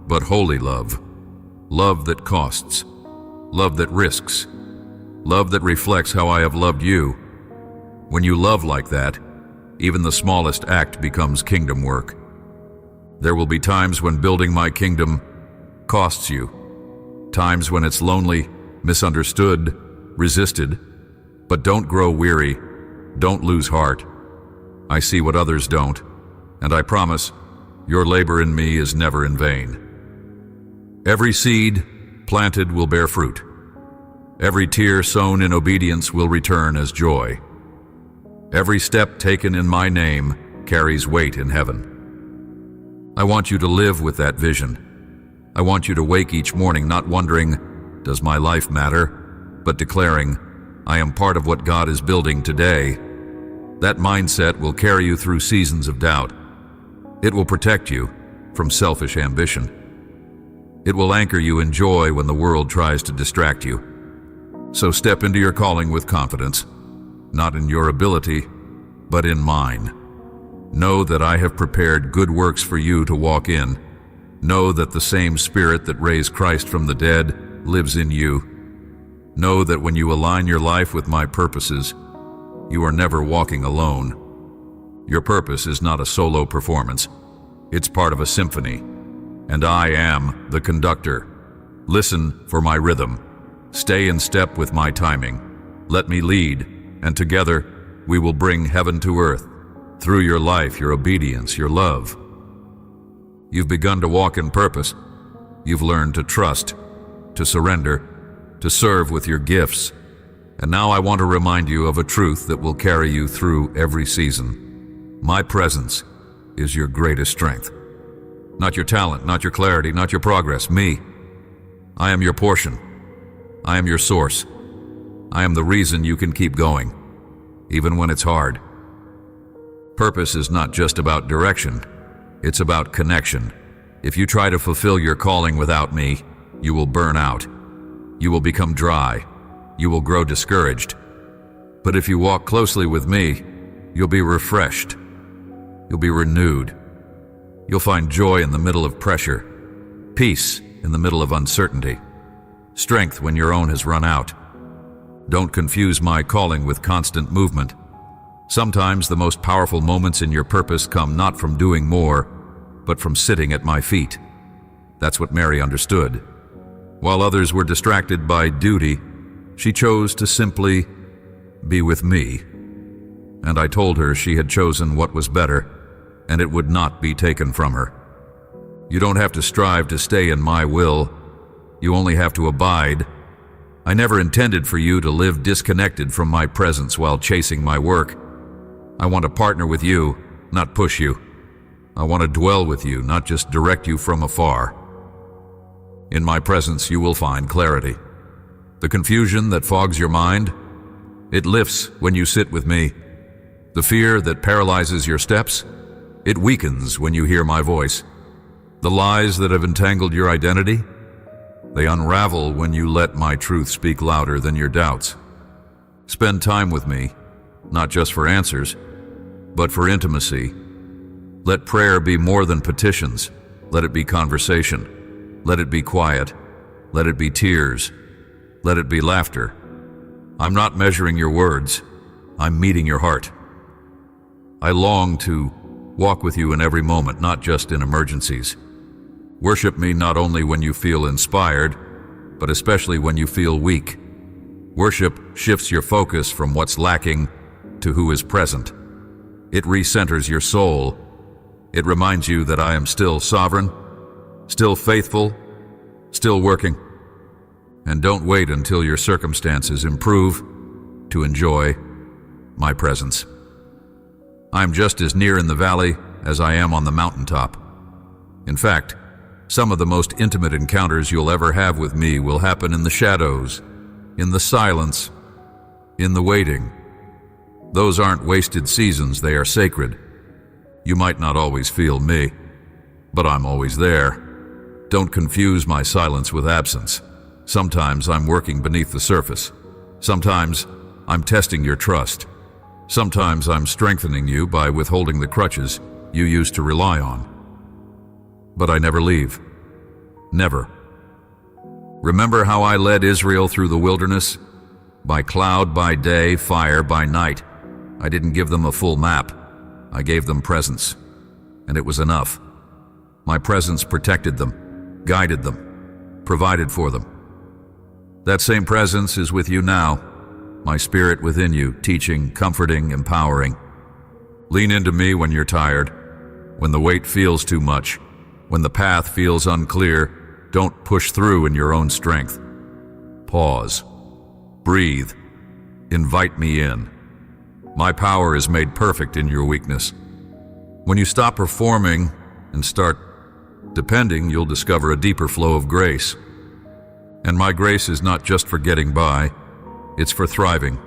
but holy love. Love that costs, love that risks, love that reflects how I have loved you. When you love like that, even the smallest act becomes kingdom work. There will be times when building my kingdom costs you, times when it's lonely, misunderstood, resisted, but don't grow weary, don't lose heart. I see what others don't, and I promise your labor in me is never in vain. Every seed planted will bear fruit. Every tear sown in obedience will return as joy. Every step taken in my name carries weight in heaven. I want you to live with that vision. I want you to wake each morning not wondering, does my life matter, but declaring, I am part of what God is building today. That mindset will carry you through seasons of doubt. It will protect you from selfish ambition. It will anchor you in joy when the world tries to distract you. So step into your calling with confidence, not in your ability, but in mine. Know that I have prepared good works for you to walk in. Know that the same Spirit that raised Christ from the dead lives in you. Know that when you align your life with my purposes, you are never walking alone. Your purpose is not a solo performance. It's part of a symphony, and I am the conductor. Listen for my rhythm. Stay in step with my timing. Let me lead, and together we will bring heaven to earth through your life, your obedience, your love. You've begun to walk in purpose. You've learned to trust, to surrender, to serve with your gifts. And now I want to remind you of a truth that will carry you through every season. My presence is your greatest strength. Not your talent, not your clarity, not your progress, me. I am your portion. I am your source. I am the reason you can keep going, even when it's hard. Purpose is not just about direction, it's about connection. If you try to fulfill your calling without me, you will burn out. You will become dry. You will grow discouraged. But if you walk closely with me, you'll be refreshed. You'll be renewed. You'll find joy in the middle of pressure, peace in the middle of uncertainty, strength when your own has run out. Don't confuse my calling with constant movement. Sometimes the most powerful moments in your purpose come not from doing more, but from sitting at my feet. That's what Mary understood. While others were distracted by duty, she chose to simply be with me. And I told her she had chosen what was better, and it would not be taken from her. You don't have to strive to stay in my will. You only have to abide. I never intended for you to live disconnected from my presence while chasing my work. I want to partner with you, not push you. I want to dwell with you, not just direct you from afar. In my presence, you will find clarity. The confusion that fogs your mind, it lifts when you sit with me. The fear that paralyzes your steps, it weakens when you hear my voice. The lies that have entangled your identity, they unravel when you let my truth speak louder than your doubts. Spend time with me, not just for answers, but for intimacy. Let prayer be more than petitions. Let it be conversation. Let it be quiet. Let it be tears. Let it be laughter. I'm not measuring your words. I'm meeting your heart. I long to walk with you in every moment, not just in emergencies. Worship me not only when you feel inspired, but especially when you feel weak. Worship shifts your focus from what's lacking to who is present. It recenters your soul. It reminds you that I am still sovereign, still faithful, still working. And don't wait until your circumstances improve to enjoy my presence. I'm just as near in the valley as I am on the mountaintop. In fact, some of the most intimate encounters you'll ever have with me will happen in the shadows, in the silence, in the waiting. Those aren't wasted seasons, they are sacred. You might not always feel me, but I'm always there. Don't confuse my silence with absence. Sometimes I'm working beneath the surface. Sometimes I'm testing your trust. Sometimes I'm strengthening you by withholding the crutches you used to rely on. But I never leave. Never. Remember how I led Israel through the wilderness? By cloud by day, fire by night. I didn't give them a full map. I gave them presence, and it was enough. My presence protected them, guided them, provided for them. That same presence is with you now, my spirit within you, teaching, comforting, empowering. Lean into me when you're tired, when the weight feels too much, when the path feels unclear. Don't push through in your own strength. Pause. Breathe. Invite me in. My power is made perfect in your weakness. When you stop performing and start depending, you'll discover a deeper flow of grace. And my grace is not just for getting by, it's for thriving,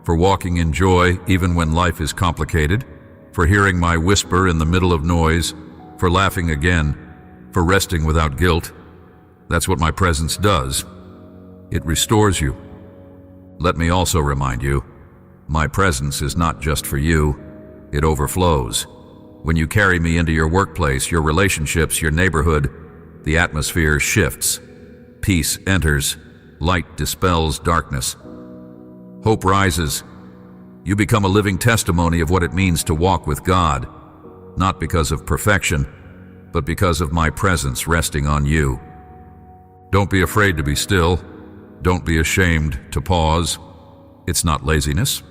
for walking in joy even when life is complicated, for hearing my whisper in the middle of noise, for laughing again, for resting without guilt. That's what my presence does. It restores you. Let me also remind you, my presence is not just for you, it overflows. When you carry me into your workplace, your relationships, your neighborhood, the atmosphere shifts. Peace enters, light dispels darkness. Hope rises. You become a living testimony of what it means to walk with God, not because of perfection, but because of my presence resting on you. Don't be afraid to be still. Don't be ashamed to pause. It's not laziness,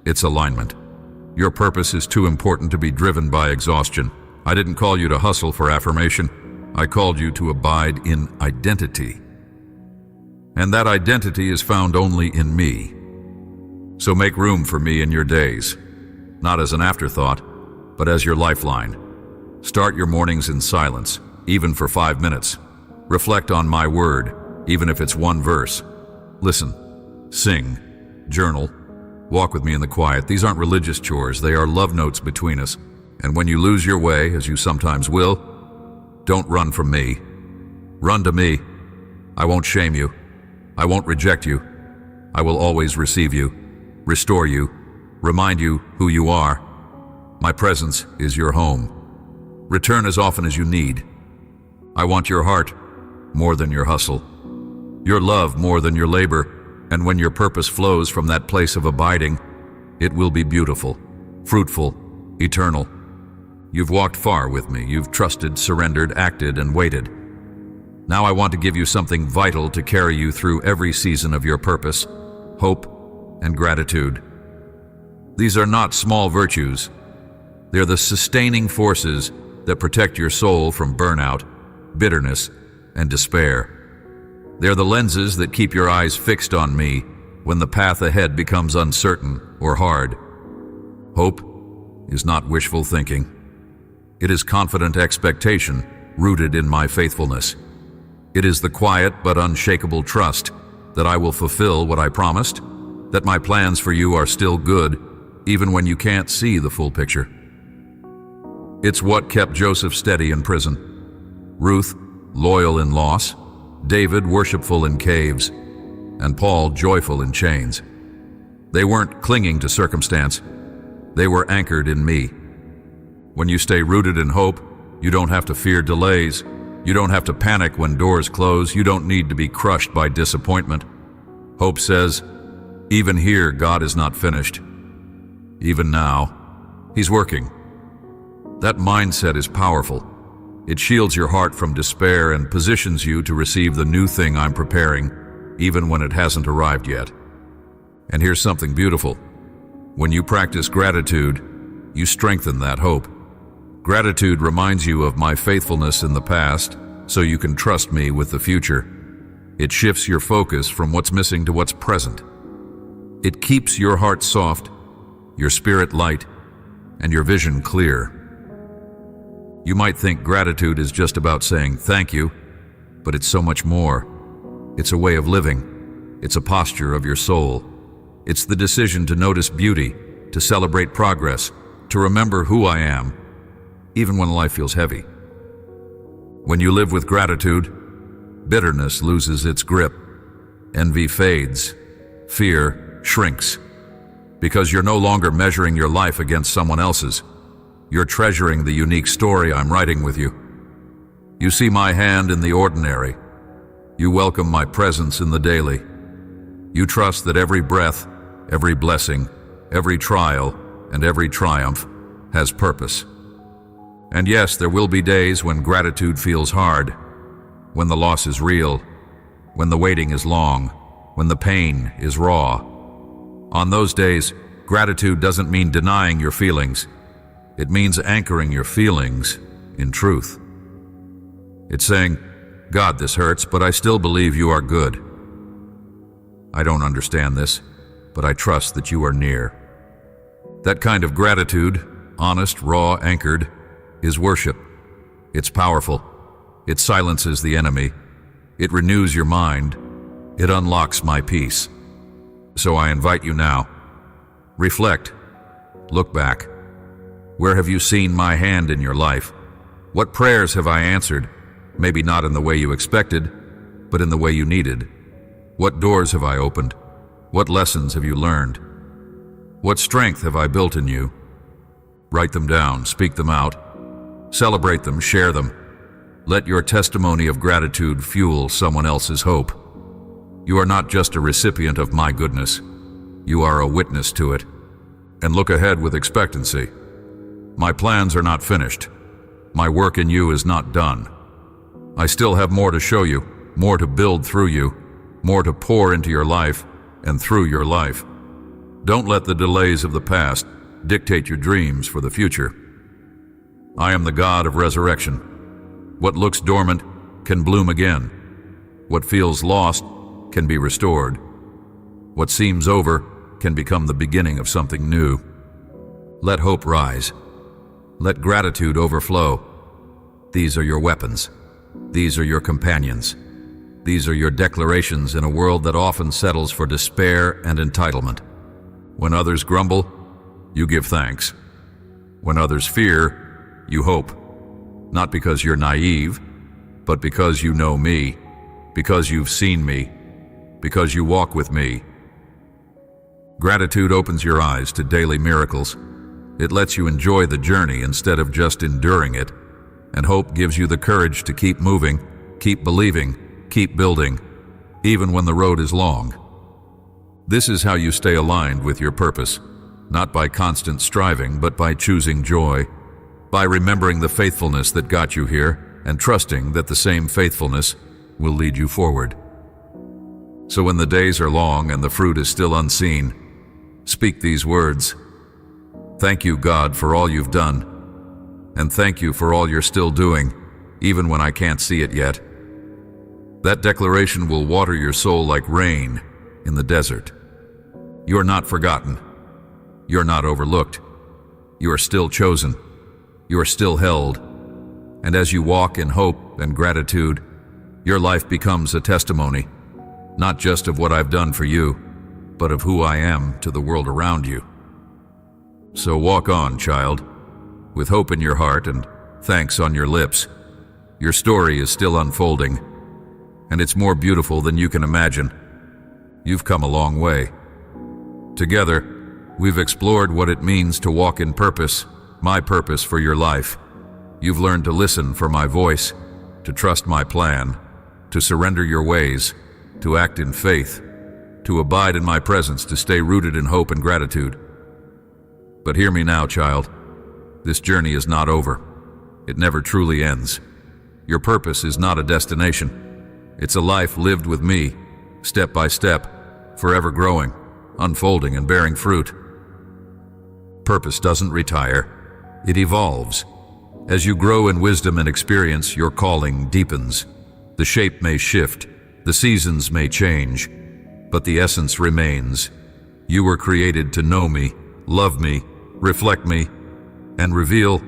it's alignment. Your purpose is too important to be driven by exhaustion. I didn't call you to hustle for affirmation. I called you to abide in identity. And that identity is found only in me. So make room for me in your days, not as an afterthought, but as your lifeline. Start your mornings in silence, even for 5 minutes. Reflect on my word, even if it's one verse. Listen, sing, journal, Walk with me in the quiet. These aren't religious chores, they are love notes between us. And when you lose your way, as you sometimes will, don't run from me. Run to me. I won't shame you. I won't reject you. I will always receive you, restore you, remind you who you are. My presence is your home. Return as often as you need. I want your heart more than your hustle, your love more than your labor, and when your purpose flows from that place of abiding, it will be beautiful, fruitful, eternal. You've walked far with me. You've trusted, surrendered, acted, and waited. Now I want to give you something vital to carry you through every season of your purpose: hope and gratitude. These are not small virtues. They're the sustaining forces that protect your soul from burnout, bitterness, and despair. They're the lenses that keep your eyes fixed on me when the path ahead becomes uncertain or hard. Hope is not wishful thinking. It is confident expectation rooted in my faithfulness. It is the quiet but unshakable trust that I will fulfill what I promised, that my plans for you are still good, even when you can't see the full picture. It's what kept Joseph steady in prison, Ruth loyal in loss, David worshipful in caves, and Paul joyful in chains. They weren't clinging to circumstance. They were anchored in me. When you stay rooted in hope, you don't have to fear delays. You don't have to panic when doors close. You don't need to be crushed by disappointment. Hope says, even here, God is not finished. Even now, He's working. That mindset is powerful. It shields your heart from despair and positions you to receive the new thing I'm preparing, even when it hasn't arrived yet. And here's something beautiful. When you practice gratitude, you strengthen that hope. Gratitude reminds you of my faithfulness in the past, so you can trust me with the future. It shifts your focus from what's missing to what's present. It keeps your heart soft, your spirit light, and your vision clear. You might think gratitude is just about saying thank you, but it's so much more. It's a way of living. It's a posture of your soul. It's the decision to notice beauty, to celebrate progress, to remember who I am, even when life feels heavy. When you live with gratitude, bitterness loses its grip, envy fades, fear shrinks, because you're no longer measuring your life against someone else's. You're treasuring the unique story I'm writing with you. You see my hand in the ordinary. You welcome my presence in the daily. You trust that every breath, every blessing, every trial, and every triumph has purpose. And yes, there will be days when gratitude feels hard, when the loss is real, when the waiting is long, when the pain is raw. On those days, gratitude doesn't mean denying your feelings. It means anchoring your feelings in truth. It's saying, God, this hurts, but I still believe you are good. I don't understand this, but I trust that you are near. That kind of gratitude, honest, raw, anchored, is worship. It's powerful. It silences the enemy. It renews your mind. It unlocks my peace. So I invite you now. Reflect. Look back. Where have you seen my hand in your life? What prayers have I answered? Maybe not in the way you expected, but in the way you needed. What doors have I opened? What lessons have you learned? What strength have I built in you? Write them down, speak them out. Celebrate them, share them. Let your testimony of gratitude fuel someone else's hope. You are not just a recipient of my goodness. You are a witness to it. And look ahead with expectancy. My plans are not finished. My work in you is not done. I still have more to show you, more to build through you, more to pour into your life and through your life. Don't let the delays of the past dictate your dreams for the future. I am the God of resurrection. What looks dormant can bloom again. What feels lost can be restored. What seems over can become the beginning of something new. Let hope rise. Let gratitude overflow. These are your weapons. These are your companions. These are your declarations in a world that often settles for despair and entitlement. When others grumble, you give thanks. When others fear, you hope. Not because you're naive, but because you know me, because you've seen me, because you walk with me. Gratitude opens your eyes to daily miracles. It lets you enjoy the journey instead of just enduring it. And hope gives you the courage to keep moving, keep believing, keep building, even when the road is long. This is how you stay aligned with your purpose, not by constant striving, but by choosing joy, by remembering the faithfulness that got you here and trusting that the same faithfulness will lead you forward. So when the days are long and the fruit is still unseen, speak these words. Thank you, God, for all you've done. And thank you for all you're still doing, even when I can't see it yet. That declaration will water your soul like rain in the desert. You're not forgotten. You're not overlooked. You are still chosen. You are still held. And as you walk in hope and gratitude, your life becomes a testimony, not just of what I've done for you, but of who I am to the world around you. So walk on, child, with hope in your heart and thanks on your lips. Your story is still unfolding, and it's more beautiful than you can imagine. You've come a long way. Together, we've explored what it means to walk in purpose, my purpose for your life. You've learned to listen for my voice, to trust my plan, to surrender your ways, to act in faith, to abide in my presence, to stay rooted in hope and gratitude. But hear me now, child. This journey is not over. It never truly ends. Your purpose is not a destination. It's a life lived with me, step by step, forever growing, unfolding and bearing fruit. Purpose doesn't retire. It evolves. As you grow in wisdom and experience, your calling deepens. The shape may shift, the seasons may change, but the essence remains. You were created to know me, love me, reflect me, and reveal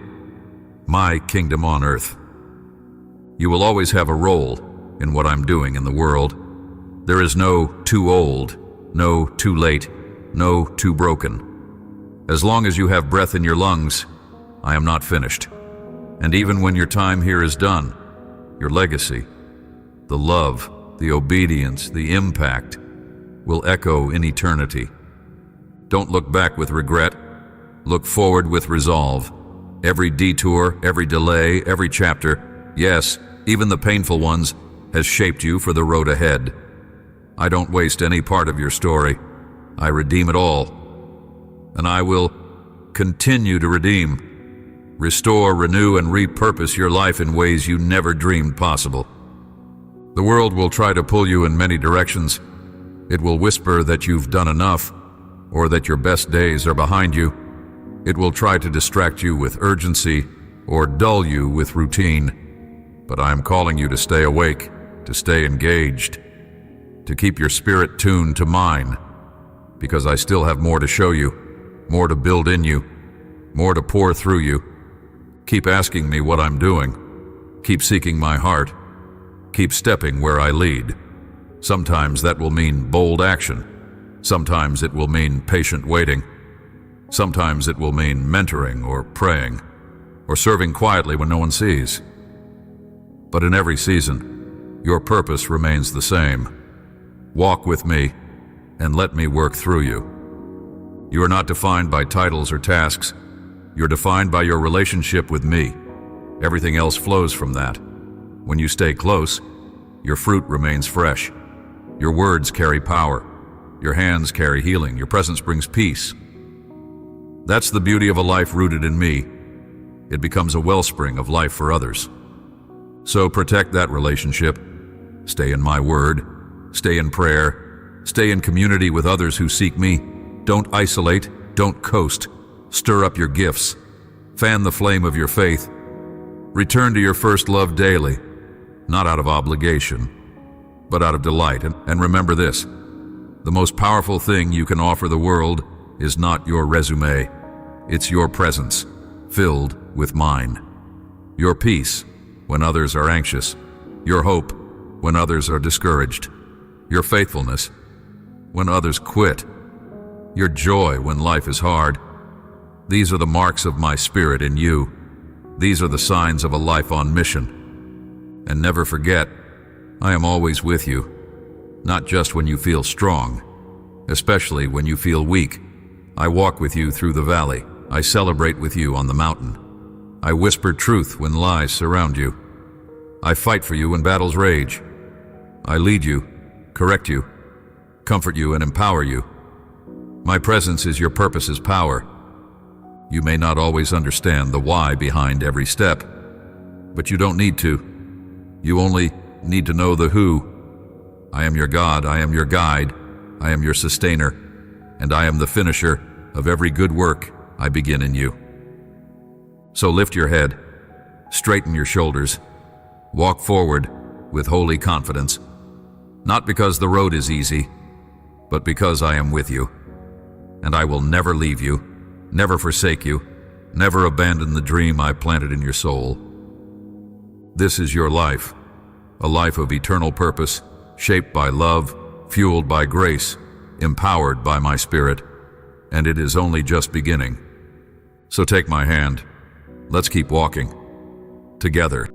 my kingdom on earth. You will always have a role in what I'm doing in the world. There is no too old, no too late, no too broken. As long as you have breath in your lungs, I am not finished. And even when your time here is done, your legacy, the love, the obedience, the impact, will echo in eternity. Don't look back with regret. Look forward with resolve. Every detour, every delay, every chapter, yes, even the painful ones, has shaped you for the road ahead. I don't waste any part of your story. I redeem it all. And I will continue to redeem, restore, renew, and repurpose your life in ways you never dreamed possible. The world will try to pull you in many directions. It will whisper that you've done enough, or that your best days are behind you. It will try to distract you with urgency, or dull you with routine. But I am calling you to stay awake, to stay engaged, to keep your spirit tuned to mine, because I still have more to show you, more to build in you, more to pour through you. Keep asking me what I'm doing. Keep seeking my heart. Keep stepping where I lead. Sometimes that will mean bold action. Sometimes it will mean patient waiting. Sometimes it will mean mentoring or praying, or serving quietly when no one sees. But in every season, your purpose remains the same. Walk with me and let me work through you. You are not defined by titles or tasks. You're defined by your relationship with me. Everything else flows from that. When you stay close, your fruit remains fresh. Your words carry power. Your hands carry healing. Your presence brings peace. That's the beauty of a life rooted in me. It becomes a wellspring of life for others. So protect that relationship. Stay in my word. Stay in prayer. Stay in community with others who seek me. Don't isolate. Don't coast. Stir up your gifts. Fan the flame of your faith. Return to your first love daily, not out of obligation, but out of delight. And remember this, the most powerful thing you can offer the world is not your resume. It's your presence, filled with mine. Your peace when others are anxious. Your hope when others are discouraged. Your faithfulness when others quit. your joy when life is hard. These are the marks of my spirit in you. These are the signs of a life on mission. And never forget, I am always with you, not just when you feel strong, especially when you feel weak. I walk with you through the valley. I celebrate with you on the mountain. I whisper truth when lies surround you. I fight for you when battles rage. I lead you, correct you, comfort you, and empower you. My presence is your purpose's power. You may not always understand the why behind every step, but you don't need to. You only need to know the who. I am your God, I am your guide, I am your sustainer, and I am the finisher of every good work I begin in you. So lift your head, straighten your shoulders, walk forward with holy confidence, not because the road is easy, but because I am with you, and I will never leave you, never forsake you, never abandon the dream I planted in your soul. This is your life, a life of eternal purpose, shaped by love, fueled by grace, empowered by my spirit, and it is only just beginning. So take my hand. Let's keep walking together.